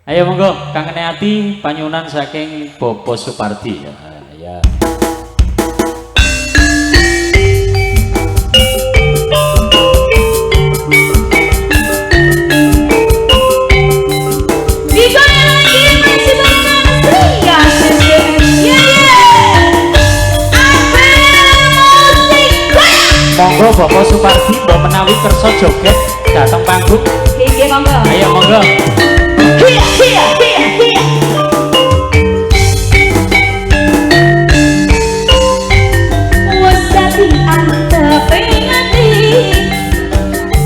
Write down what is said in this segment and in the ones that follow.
Ayo monggo kangene ati panyunan saking Bopo Supardi. Ya. Monggo Bapak Supardi mbok menawi kersa joget dateng panggung. Nggih monggo. Ayo monggo. Hiya hiya hiya hiya. Wes dadi antepe ngati.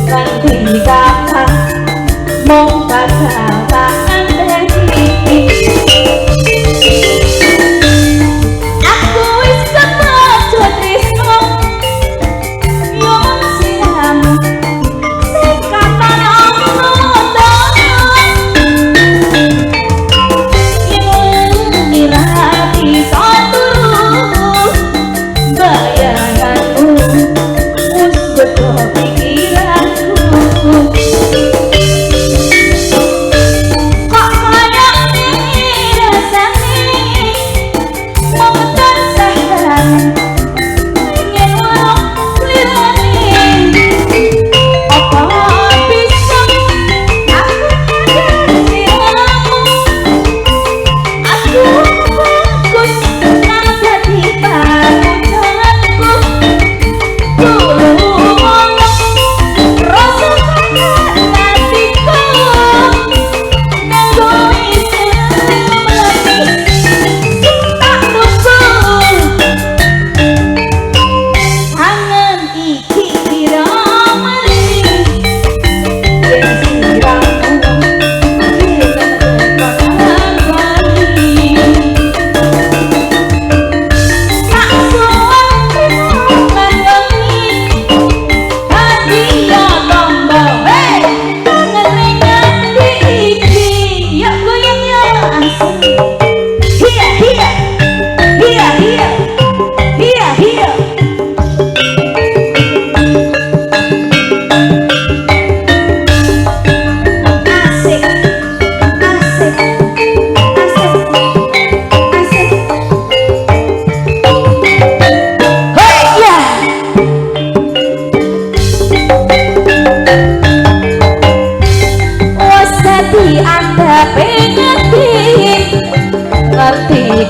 Kanthi kapan mong bakal ngandani. Aku wis kepacut tresno. Yo siramu.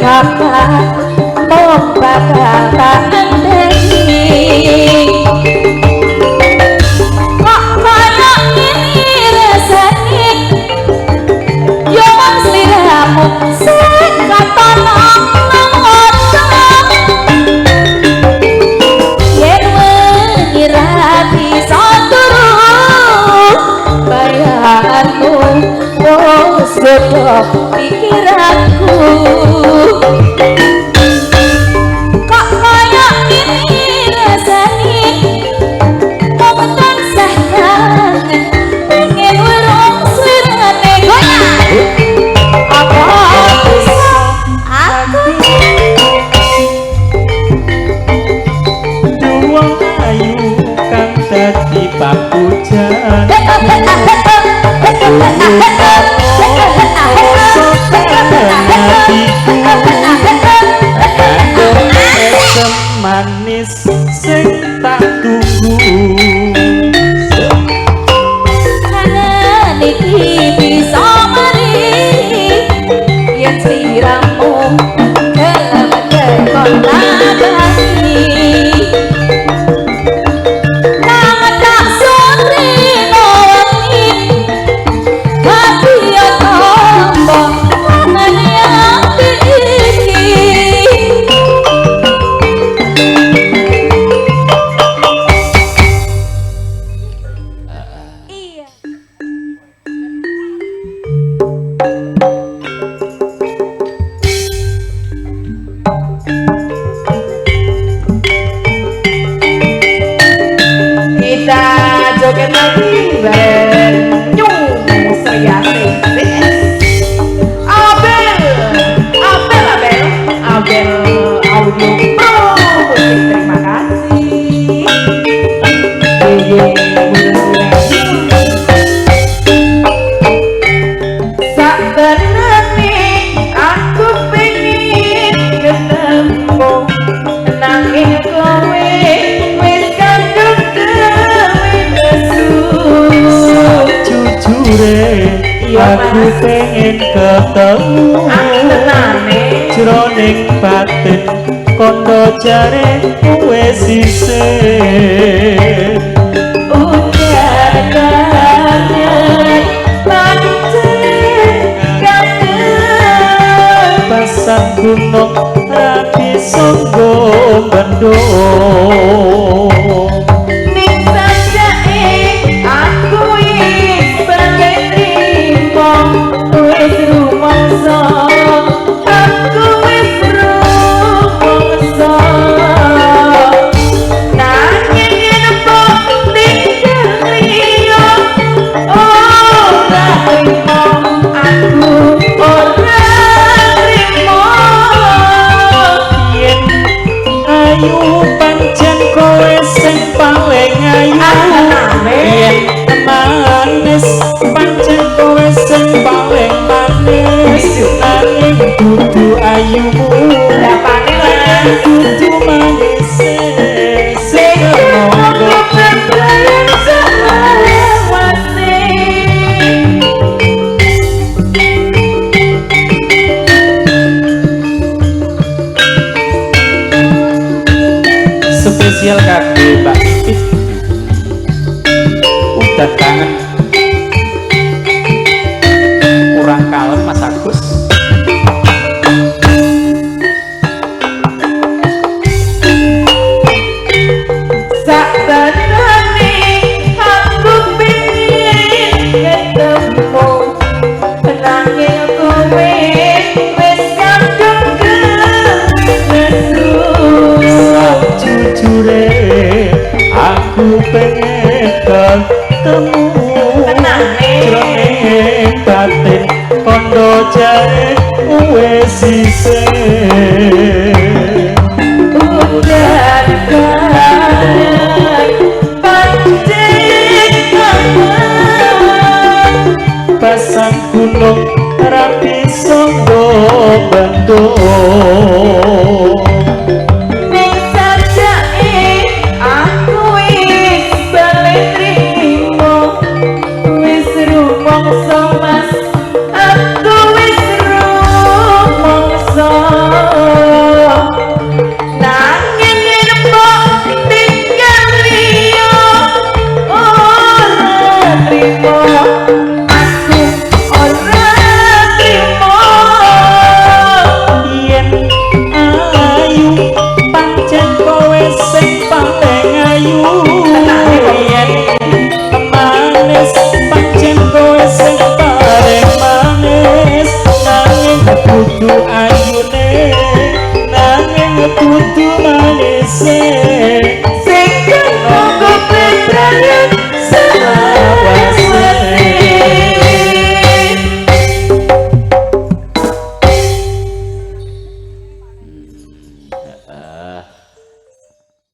Kapan mong bakal ngandani. Kok kaya ini rasane. Yo sliramu sing katon nang otak. Yen wengi ra bisa turu bayanganmu wis godhog pikiranku. Kok kaya ini rasane. Kok tansah kangen pengen werong slirane goyang. Apa bisa aku Wong ayu kang dadi papujan. Hatiku Sabenane aku pengen ketemu nanging kowe wis kandung gawe nesu. Jujure aku pengen ketemu jroning batin kondo jare wis sisih udah kangen pancen kangen pasang gunung rapi songgo bendung ning sajake aku wis pengen trimo wis rumangsa aku wis rumangsa nanging yen mbok tinggal liya ora trimo aku ora trimo yen ayu pancen kowe sing paling ayu yen manis pancen kowe sing paling manis nanging dudu ayumu rapane lan dudu manis sing ngomong spesial kanggo Mbak Pipit udah kangen kurang kalem Mas Agus sabenane aku pengen ketemu nanging kowe wis kandung gawe nesu. jujure aku pengen ketemu jroning batin kondo jare wis sisih Udah kangen pancen kangen pasang gunung rapi songgo bendung